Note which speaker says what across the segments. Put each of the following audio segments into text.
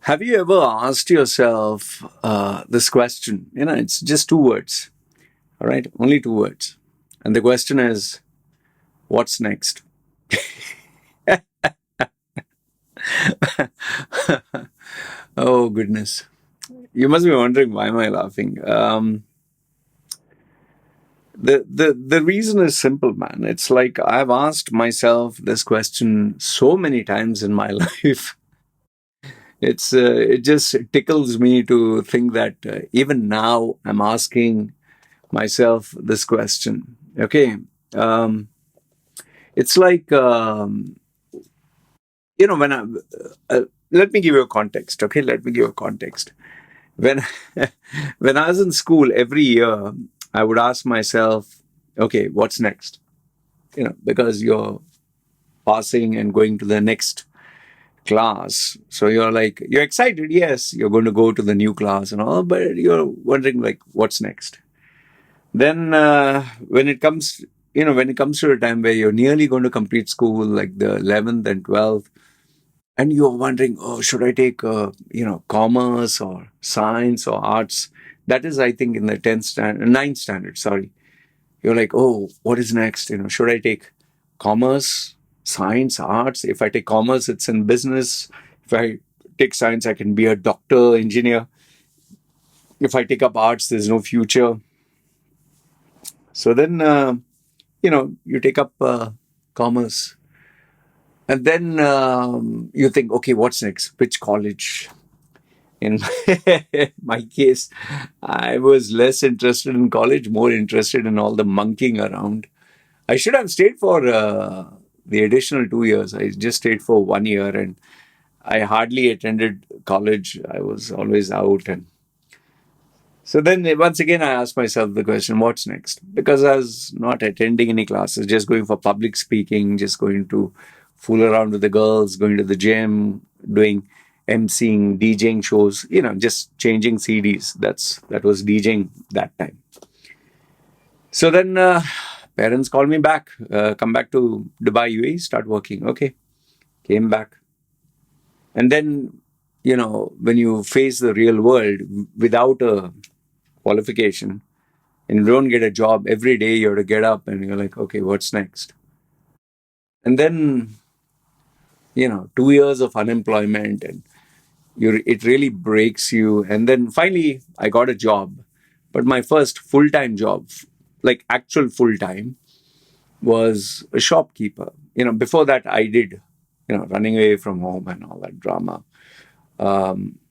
Speaker 1: Have you ever asked yourself this question? It's just two words, all right? Only two words. And the question is, what's next? Oh, goodness. You must be wondering, why am I laughing? The reason is simple, man. It's like I've asked myself this question so many times in my life. It just tickles me to think that even now I'm asking myself this question. Okay, um, it's like when I let me give you a context. Okay, let me give you a context. When when I was in school, every year I would ask myself, okay, what's next? Because you're passing and going to the next class, so you're excited. Yes, you're going to go to the new class and all, but you're wondering like, what's next? Then when it comes to a time where you're nearly going to complete school, like the 11th and 12th, and you're wondering, oh, should I take commerce or science or arts? That is, I think, in the 10th standard, ninth standard, sorry. You're like, oh, what is next? Should I take commerce, science, arts? If I take commerce, it's in business. If I take science, I can be a doctor, engineer. If I take up arts, there's no future. So then, you take up commerce. And then you think, okay, what's next? Which college? In my case, I was less interested in college, more interested in all the monkeying around. I should have stayed for the additional 2 years. I just stayed for 1 year, and I hardly attended college. I was always out. And so then once again, I asked myself the question, what's next? Because I was not attending any classes, just going for public speaking, just going to fool around with the girls, going to the gym, doing emceeing, DJing shows, just changing CDs. That was DJing that time. So then parents called me back, come back to Dubai, UAE, start working. Okay, came back. And then, when you face the real world without a qualification and you don't get a job, every day you have to get up and you're like, okay, what's next? And then, 2 years of unemployment, and it really breaks you. And then finally, I got a job. But my first full time job, like actual full time, was a shopkeeper. Before that, I did, running away from home and all that drama.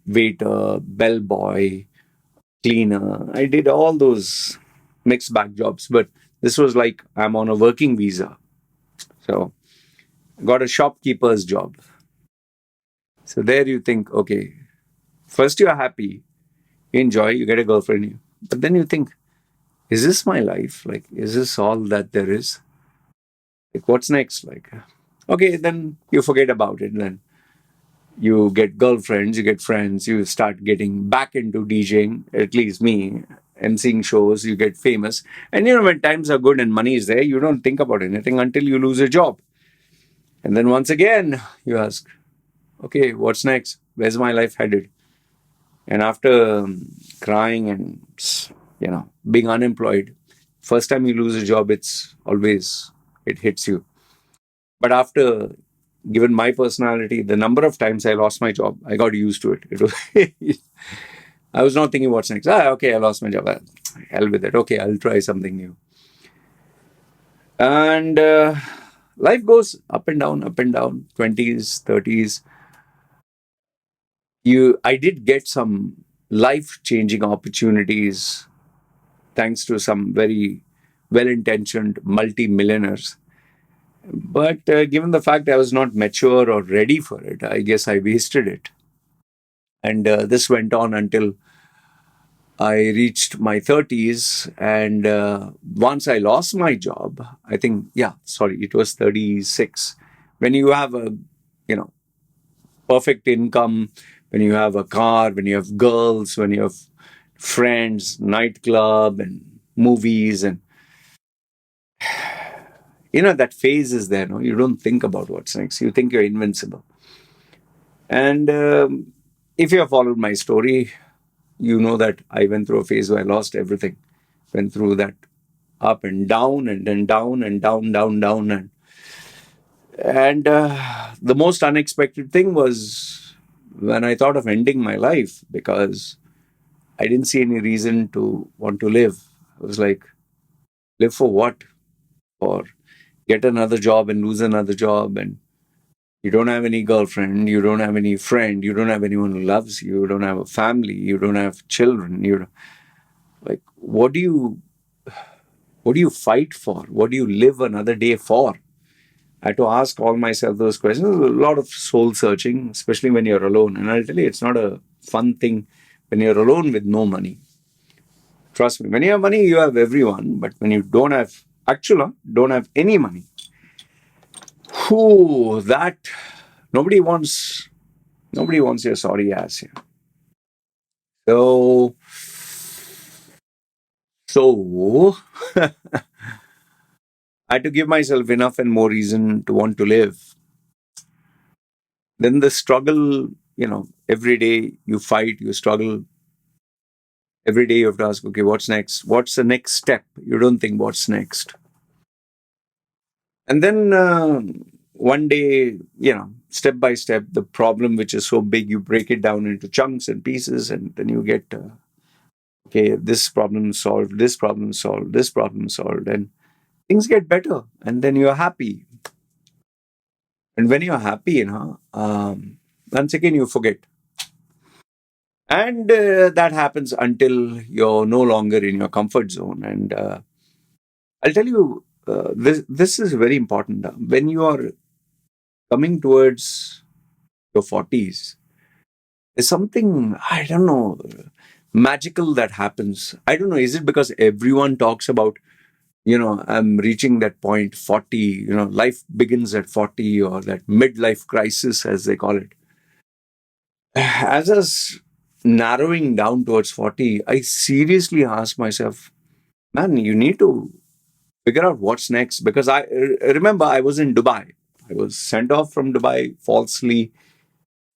Speaker 1: Waiter, bellboy, cleaner. I did all those mixed bag jobs, but this was like I'm on a working visa. So I got a shopkeeper's job. So there you think, okay, first you're happy, you enjoy, you get a girlfriend, but then you think, is this my life? Like, is this all that there is? Like, what's next? Like, okay, then you forget about it. Then you get girlfriends, you get friends, you start getting back into DJing, at least me, and seeing shows, you get famous. And when times are good and money is there, you don't think about anything until you lose a job. And then once again, you ask, okay, what's next? Where's my life headed? And after crying and, being unemployed, first time you lose a job, it hits you. But after, given my personality, the number of times I lost my job, I got used to it. It was, I was not thinking what's next. Okay, I lost my job. Hell with it. Okay, I'll try something new. And life goes up and down, up and down. 20s, 30s. I did get some life-changing opportunities thanks to some very well-intentioned multi-millionaires. But given the fact I was not mature or ready for it, I guess I wasted it. And this went on until I reached my 30s. And once I lost my job, I think, yeah, sorry, it was 36. When you have a, perfect income, when you have a car, when you have girls, when you have friends, nightclub and movies, and that phase is there. No, you don't think about what's next. You think you're invincible. And if you have followed my story, you know that I went through a phase where I lost everything. Went through that up and down and then down and down, down, down. And the most unexpected thing was when I thought of ending my life because I didn't see any reason to want to live. I was like, live for what? Or get another job and lose another job, and you don't have any girlfriend, you don't have any friend, you don't have anyone who loves you, you don't have a family, you don't have children. You like, what do you fight for? What do you live another day for? I had to ask all myself those questions. A lot of soul searching, especially when you're alone. And I'll tell you, it's not a fun thing when you're alone with no money. Trust me, when you have money, you have everyone. But when you don't have, actually, don't have any money, whew, that nobody wants, nobody wants your sorry ass here. So, so I had to give myself enough and more reason to want to live. Then the struggle, every day you fight, you struggle. Every day you have to ask, okay, what's next? What's the next step? You don't think what's next. And then one day, step by step, the problem which is so big, you break it down into chunks and pieces, and then you get, okay, this problem solved, this problem solved, this problem solved, and things get better. And then you're happy. And when you're happy, once again, you forget. And that happens until you're no longer in your comfort zone. And I'll tell you, this is very important. When you are coming towards your 40s, there's something, I don't know, magical that happens. I don't know, is it because everyone talks about, I'm reaching that point, 40, life begins at 40, or that midlife crisis, as they call it. As I was narrowing down towards 40, I seriously asked myself, man, you need to figure out what's next. Because I remember I was in Dubai. I was sent off from Dubai, falsely,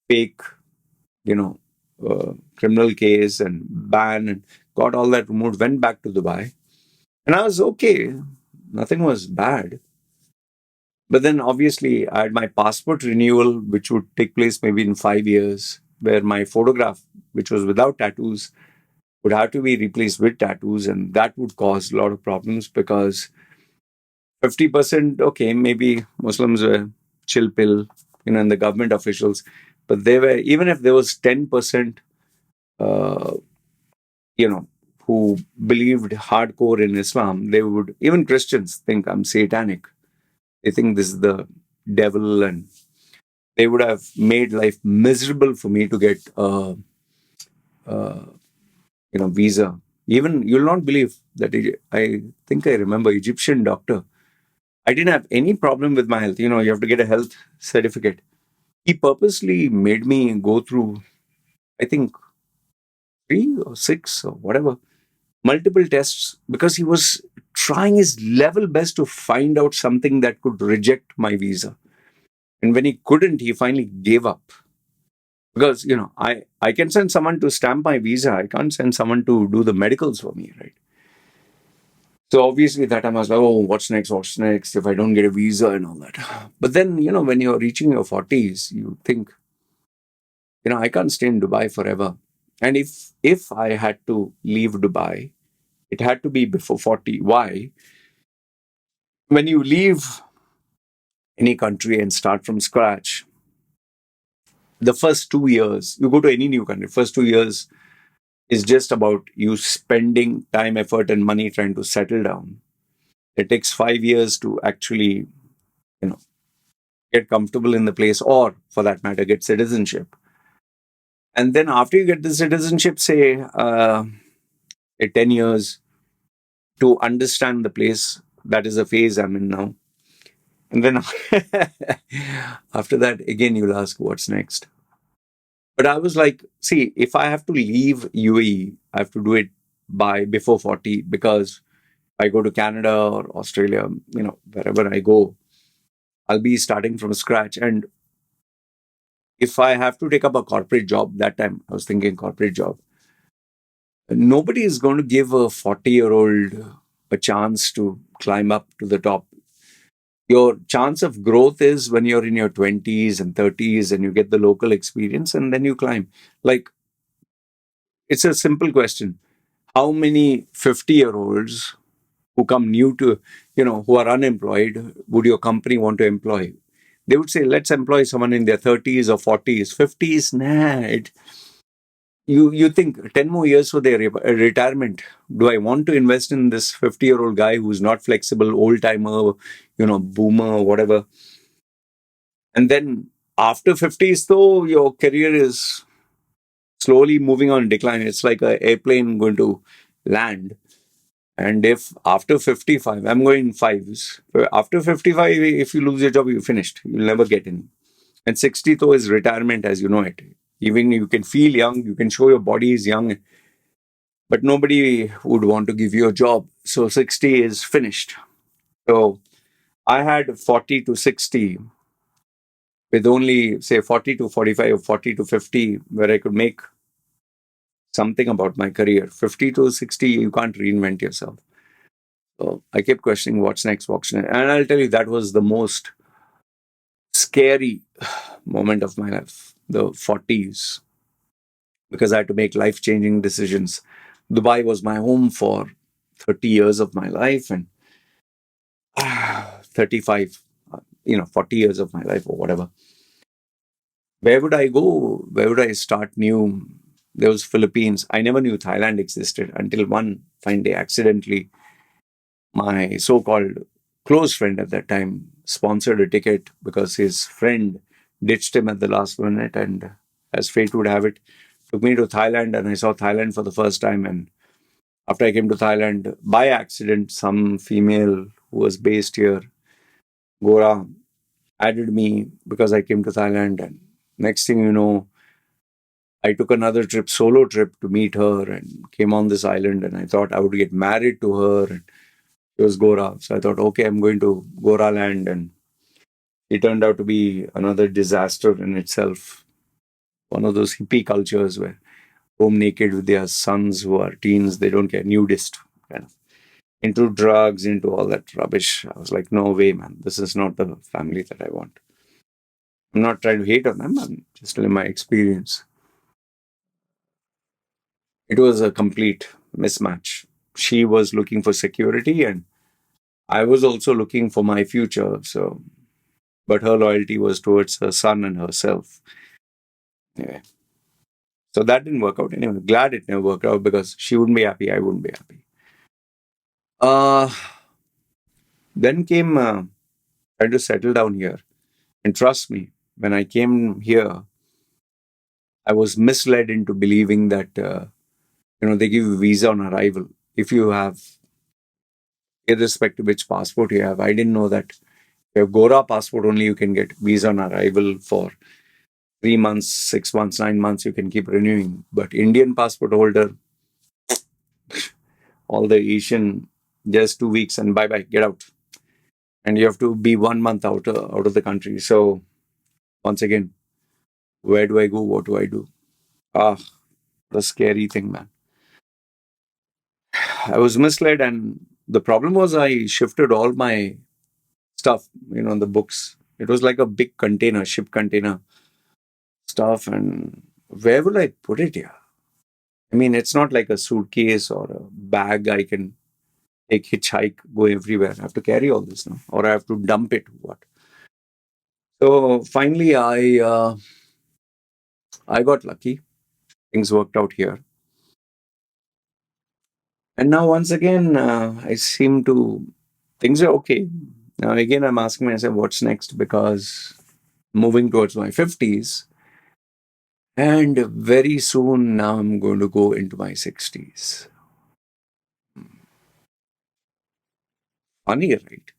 Speaker 1: fake, you know, criminal case and ban, and got all that removed, went back to Dubai. And I was okay. Nothing was bad. But then obviously I had my passport renewal, which would take place maybe in 5 years, where my photograph, which was without tattoos, would have to be replaced with tattoos. And that would cause a lot of problems because 50%, okay, maybe Muslims were chill pill, and the government officials, but they were, even if there was 10%, uh, you know, who believed hardcore in Islam, they would, even Christians think I'm satanic. They think this is the devil, and they would have made life miserable for me to get uh, visa. Even you'll not believe that I think I remember Egyptian doctor. I didn't have any problem with my health. You have to get a health certificate. He purposely made me go through, I think, 3 or 6 or whatever, multiple tests because he was trying his level best to find out something that could reject my visa. And when he couldn't, he finally gave up. Because, I can send someone to stamp my visa. I can't send someone to do the medicals for me, right? So obviously that time I was like, oh, what's next? What's next? If I don't get a visa and all that. But then, when you're reaching your 40s, you think, I can't stay in Dubai forever. And if I had to leave Dubai, it had to be before 40. Why? When you leave any country and start from scratch, the first 2 years, you go to any new country, first 2 years is just about you spending time, effort, and money trying to settle down. It takes 5 years to actually, you know, get comfortable in the place, or for that matter, get citizenship. And then after you get the citizenship, say 10 years to understand the place. That is the phase I'm in now. And then after that, again, you'll ask what's next. But I was like, see, if I have to leave UAE, I have to do it by before 40 because I go to Canada or Australia, wherever I go, I'll be starting from scratch. And If I have to take up a corporate job, that time I was thinking corporate job, nobody is going to give a 40-year-old a chance to climb up to the top. Your chance of growth is when you're in your 20s and 30s and you get the local experience and then you climb. Like, it's a simple question. How many 50-year-olds who come new to, who are unemployed, would your company want to employ? They would say, let's employ someone in their 30s or 40s. 50s, nah. You think 10 more years for their retirement. Do I want to invest in this 50-year-old guy who's not flexible, old timer, boomer, whatever? And then after 50s, though, your career is slowly moving on decline. It's like an airplane going to land. And if after 55, I'm going in fives. After 55, if you lose your job, you're finished. You'll never get in. And 60, though, is retirement as you know it. Even you can feel young, you can show your body is young, but nobody would want to give you a job. So 60 is finished. So I had 40 to 60 with only, say, 40 to 45 or 40 to 50, where I could make something about my career. 50 to 60, you can't reinvent yourself. So I kept questioning what's next, what's next. And I'll tell you, that was the most scary moment of my life, the 40s, because I had to make life changing decisions. Dubai was my home for 30 years of my life, and 35, 40 years of my life or whatever. Where would I go? Where would I start new? There was Philippines. I never knew Thailand existed until one fine day, accidentally, my so-called close friend at that time sponsored a ticket because his friend ditched him at the last minute, and as fate would have it, took me to Thailand, and I saw Thailand for the first time. And after I came to Thailand, by accident, some female who was based here, Gora, added me because I came to Thailand. And next thing you know, I took another trip, solo trip, to meet her and came on this island. And I thought I would get married to her. And it was Gora. So I thought, okay, I'm going to Gora land. And it turned out to be another disaster in itself. One of those hippie cultures where home naked with their sons who are teens, they don't care, nudist, kind of into drugs, into all that rubbish. I was like, no way, man. This is not the family that I want. I'm not trying to hate on them. I'm just telling my experience. It was a complete mismatch. She was looking for security, and I was also looking for my future. So, but her loyalty was towards her son and herself. Anyway, so that didn't work out. Anyway, glad it never worked out because she wouldn't be happy. I wouldn't be happy. Uh, then came trying to settle down here. And trust me, when I came here, I was misled into believing that, they give you visa on arrival. If you have, irrespective which passport you have, I didn't know that if you have Gora passport only, you can get visa on arrival for 3 months, 6 months, 9 months, you can keep renewing. But Indian passport holder, all the Asian, just 2 weeks and bye bye, get out. And you have to be 1 month out of the country. So once again, where do I go? What do I do? Ah, the scary thing, man. I was misled, and the problem was I shifted all my stuff, the books. It was like a big container, ship container stuff, and where will I put it here? I mean, it's not like a suitcase or a bag I can take hitchhike, go everywhere. I have to carry all this now, or I have to dump it. What? So finally, I got lucky. Things worked out here, and now once again, I seem to things are okay. Now again, I'm asking myself, what's next? Because moving towards my 50s, and very soon now I'm going to go into my 60s. Funny, right?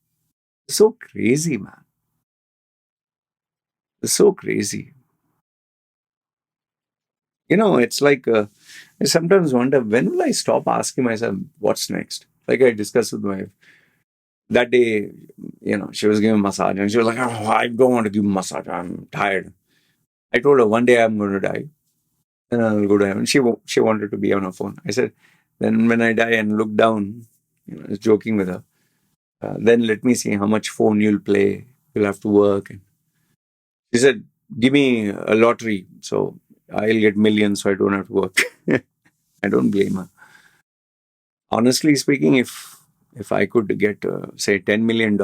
Speaker 1: So crazy, man. It's so crazy. It's like I sometimes wonder, when will I stop asking myself what's next? Like I discussed with my wife that day, she was giving a massage and she was like, oh, I don't want to give a massage. I'm tired. I told her one day I'm going to die, and I'll go to heaven. She wanted to be on her phone. I said, then when I die and look down, I was joking with her. Then let me see how much phone you'll play. You'll have to work. And she said, give me a lottery, so I'll get millions, so I don't have to work. I don't blame her. Honestly speaking, if I could get say $10 million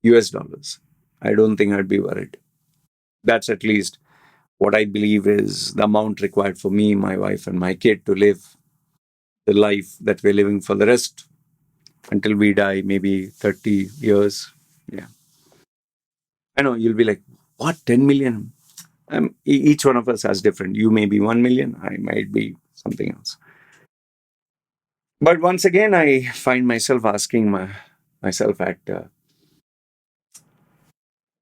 Speaker 1: US dollars, I don't think I'd be worried. That's at least what I believe is the amount required for me, my wife, and my kid to live the life that we're living for the rest until we die, maybe 30 years. Yeah. I know you'll be like, what, 10 million? Each one of us has different. You may be 1 million, I might be something else. But once again, I find myself asking myself at,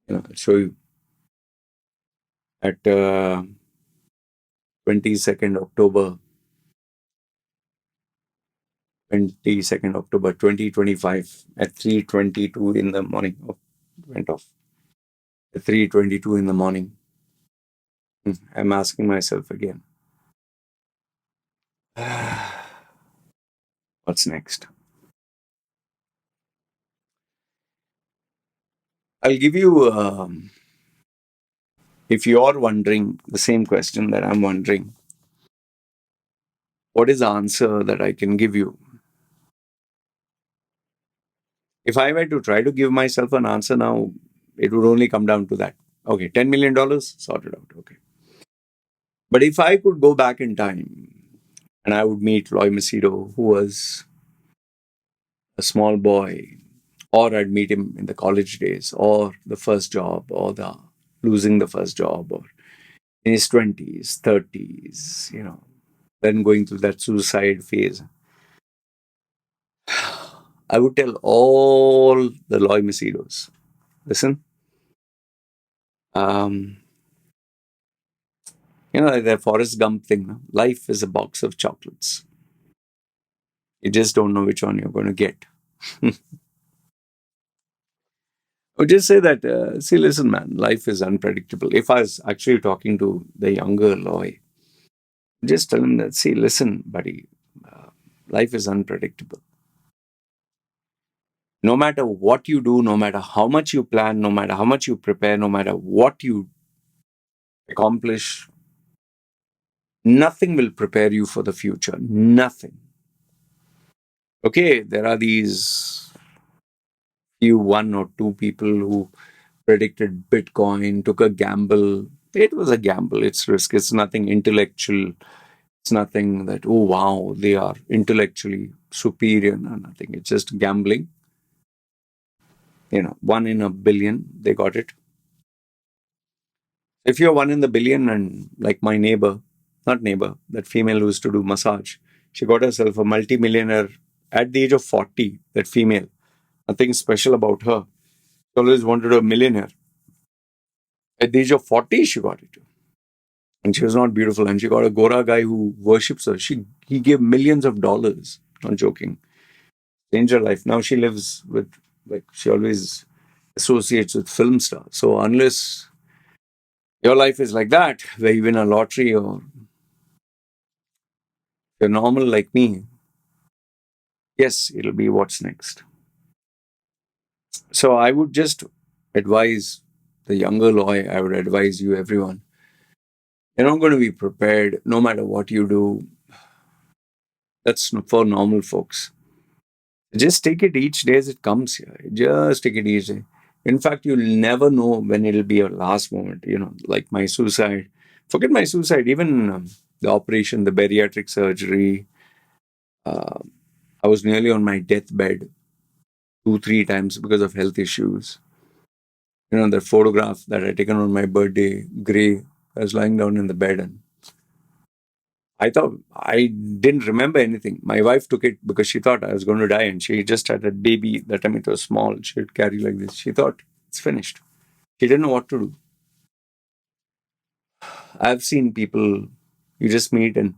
Speaker 1: I'll show you, at 22nd October, 22nd October 2025 at 3:22 in the morning. Oh, it went off. At 3:22 in the morning. I'm asking myself again, what's next? I'll give you, if you're wondering the same question that I'm wondering, what is the answer that I can give you? If I were to try to give myself an answer now, it would only come down to that. Okay, $10 million, sorted out. Okay. But if I could go back in time and I would meet Loy Machedo, who was a small boy, or I'd meet him in the college days, or the first job, or the losing the first job, or in his 20s, 30s, then going through that suicide phase, I would tell all the Loy Machedos, listen, um, the Forrest Gump thing, no? Life is a box of chocolates. You just don't know which one you're going to get. I would just say that, see, listen, man, life is unpredictable. If I was actually talking to the younger Loy, just tell him that, see, listen, buddy, uh, life is unpredictable. No matter what you do, no matter how much you plan, no matter how much you prepare, no matter what you accomplish, nothing will prepare you for the future. Nothing. Okay, there are these few one or two people who predicted Bitcoin, took a gamble. It was a gamble. It's risk. It's nothing intellectual. It's nothing that, oh, wow, they are intellectually superior. No, nothing. It's just gambling. 1 in a billion, they got it. If you're 1 in a billion and like my neighbor, not neighbor, that female who used to do massage, she got herself a multimillionaire at the age of 40, that female. Nothing special about her. She always wanted a millionaire. At the age of 40, she got it. And she was not beautiful. And she got a Gora guy who worships her. He gave millions of dollars. Not joking. Changed her life. Now she lives with, like, she always associates with film stars. So unless your life is like that, where you win a lottery, or you're normal like me, yes, it'll be what's next. So I would just advise the younger Loy, I would advise you, everyone, you're not going to be prepared no matter what you do. That's for normal folks. Just take it each day as it comes here. Just take it each day. In fact, you'll never know when it'll be your last moment. Like my suicide. Forget my suicide. Even the operation, the bariatric surgery. Uh, I was nearly on my deathbed 2, 3 times because of health issues. The photograph that I taken on my birthday, Gray. I was lying down in the bed and I thought I didn't remember anything. My wife took it because she thought I was going to die, and she just had a baby. That time it was small. She'd carry like this. She thought it's finished. She didn't know what to do. I've seen people you just meet, and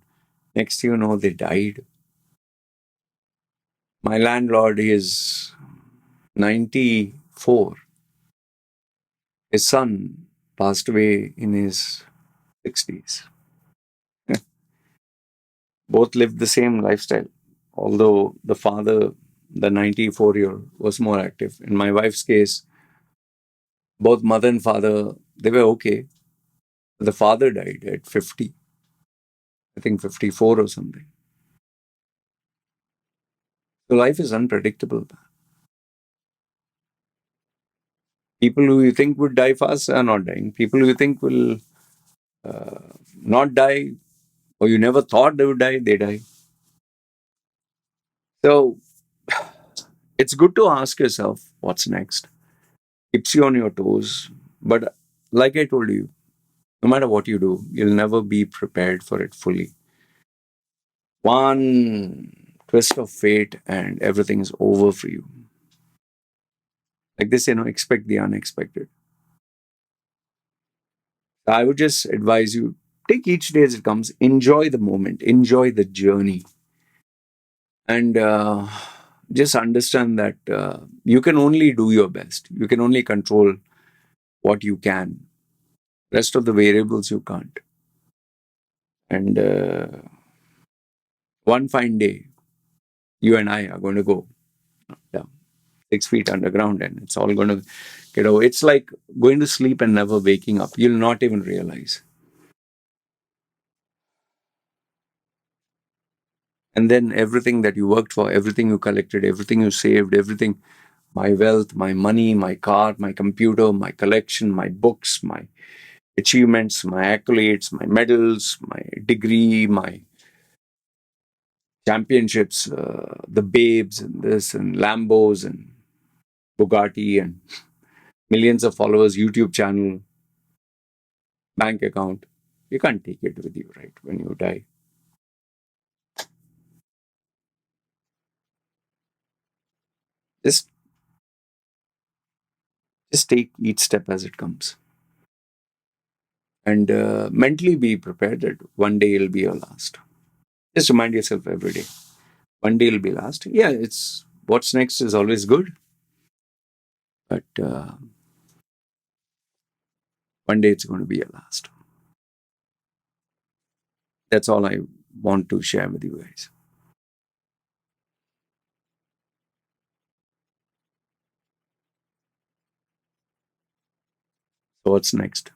Speaker 1: next thing you know, they died. My landlord is 94. His son passed away in his 60s. Both lived the same lifestyle, although the father, the 94-year-old, was more active. In my wife's case, both mother and father, they were okay. The father died at 50, I think 54 or something. So life is unpredictable. People who you think would die fast are not dying. People who you think will not die, or you never thought they would die, they die. So it's good to ask yourself what's next. Keeps you on your toes. But like I told you, no matter what you do, you'll never be prepared for it fully. One twist of fate and everything is over for you. Like this, expect the unexpected. I would just advise you, take each day as it comes, enjoy the moment, enjoy the journey, and just understand that you can only do your best. You can only control what you can. Rest of the variables you can't. And one fine day, you and I are going to go down 6 feet underground, and it's all going to get over. It's like going to sleep and never waking up. You'll not even realize. And then everything that you worked for, everything you collected, everything you saved, everything, my wealth, my money, my car, my computer, my collection, my books, my achievements, my accolades, my medals, my degree, my championships, the babes and this and Lambos and Bugatti and millions of followers, YouTube channel, bank account. You can't take it with you, right? When you die, just just take each step as it comes, and mentally be prepared that one day it'll be your last. Just remind yourself every day, one day it'll be last. Yeah, it's what's next is always good, but one day it's going to be your last. That's all I want to share with you guys. So what's next?